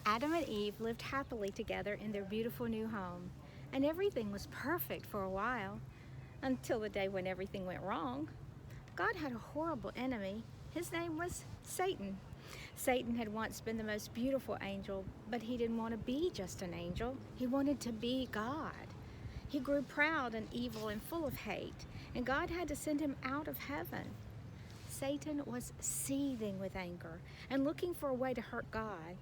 Adam and Eve lived happily together in their beautiful new home, and everything was perfect for a while, until the day when everything went wrong. God had a horrible enemy. His name was Satan. Satan had once been the most beautiful angel, but he didn't want to be just an angel. He wanted to be God. He grew proud and evil and full of hate, and God had to send him out of heaven. Satan was seething with anger and looking for a way to hurt God.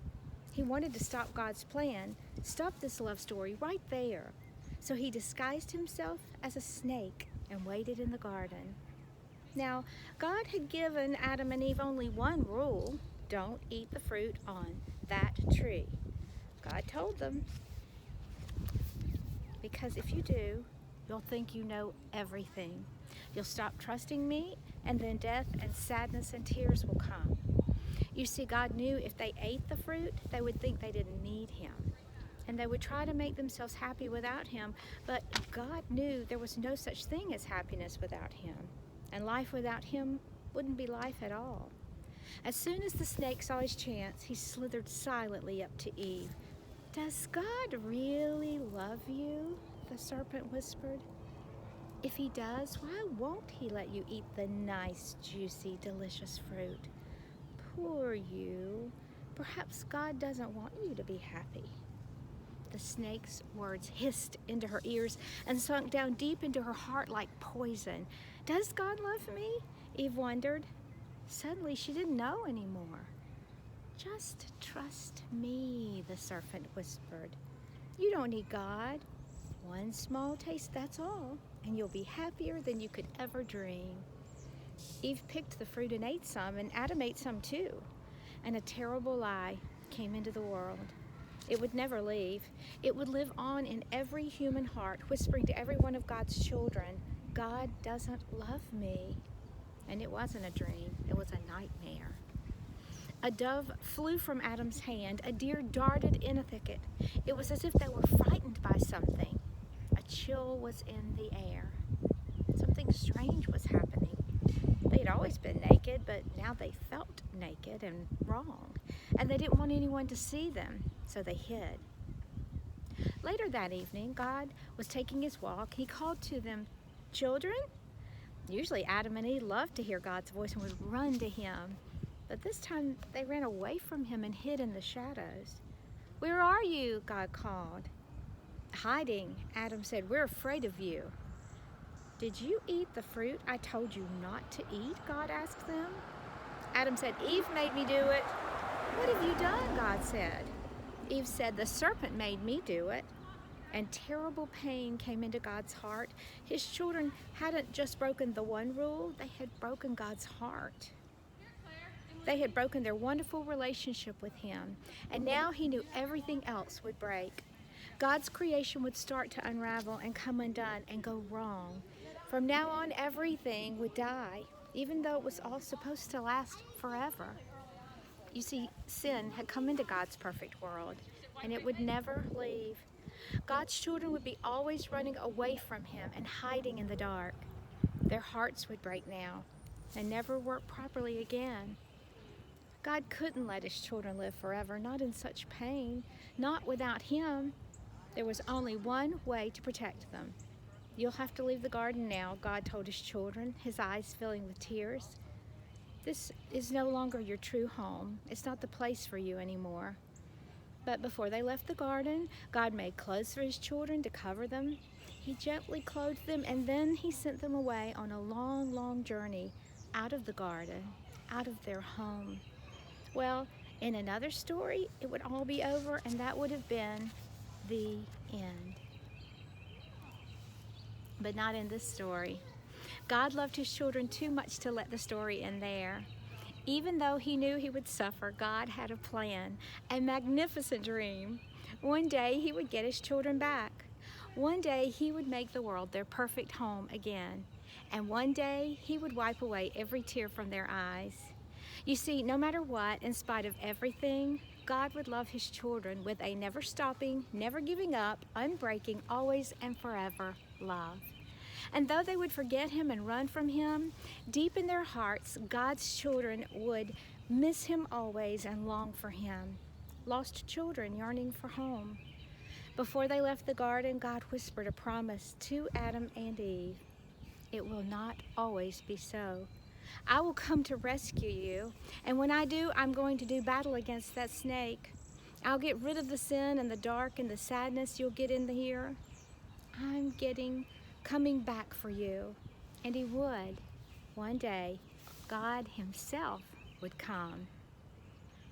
He wanted to stop God's plan, stop this love story right there. So he disguised himself as a snake and waited in the garden. Now, God had given Adam and Eve only one rule: don't eat the fruit on that tree. God told them, because if you do, you'll think you know everything. You'll stop trusting me, and then death and sadness and tears will come. You see, God knew if they ate the fruit, they would think they didn't need him, and they would try to make themselves happy without him. But God knew there was no such thing as happiness without him, and life without him wouldn't be life at all. As soon as the snake saw his chance, he slithered silently up to Eve. "Does God really love you?" the serpent whispered. "If he does, why won't he let you eat the nice, juicy, delicious fruit? Poor you. Perhaps God doesn't want you to be happy." The snake's words hissed into her ears and sunk down deep into her heart like poison. "Does God love me?" Eve wondered. Suddenly she didn't know anymore. "Just trust me," the serpent whispered. "You don't need God. One small taste, that's all, and you'll be happier than you could ever dream." Eve picked the fruit and ate some, and Adam ate some too. And a terrible lie came into the world. It would never leave. It would live on in every human heart, whispering to every one of God's children, "God doesn't love me." And it wasn't a dream, it was a nightmare. A dove flew from Adam's hand. A deer darted in a thicket. It was as if they were frightened by something. A chill was in the air. Something strange was happening. They had always been naked, but now they felt naked and wrong. And they didn't want anyone to see them, so they hid. Later that evening, God was taking his walk. He called to them, "Children?" Usually Adam and Eve loved to hear God's voice and would run to him. But this time they ran away from him and hid in the shadows. "Where are you?" God called. "Hiding," Adam said. "We're afraid of you." "Did you eat the fruit I told you not to eat?" God asked them. Adam said, "Eve made me do it." "What have you done?" God said. Eve said, "The serpent made me do it." And terrible pain came into God's heart. His children hadn't just broken the one rule, they had broken God's heart. They had broken their wonderful relationship with him, and now he knew everything else would break. God's creation would start to unravel and come undone and go wrong. From now on, everything would die, even though it was all supposed to last forever. You see, sin had come into God's perfect world, and it would never leave. God's children would be always running away from him and hiding in the dark. Their hearts would break now and never work properly again. God couldn't let his children live forever, not in such pain, not without him. There was only one way to protect them. "You'll have to leave the garden now," God told his children, his eyes filling with tears. "This is no longer your true home. It's not the place for you anymore." But before they left the garden, God made clothes for his children to cover them. He gently clothed them, and then he sent them away on a long, long journey out of the garden, out of their home. Well, in another story, it would all be over, and that would have been the end. But not in this story. God loved his children too much to let the story end there. Even though he knew he would suffer, God had a plan, a magnificent dream. One day he would get his children back. One day he would make the world their perfect home again. And one day he would wipe away every tear from their eyes. You see, no matter what, in spite of everything, God would love his children with a never stopping, never giving up, unbreaking, always and forever love. And though they would forget him and run from him, deep in their hearts, God's children would miss him always and long for him. lost children yearning for home. Before they left the garden, God whispered a promise to Adam and Eve. It will not always be so. I will come to rescue you, and when I do, I'm going to do battle against that snake. I'll get rid of the sin and the dark and the sadness you'll get in here. Coming back for you. And he would. One day, God himself would come.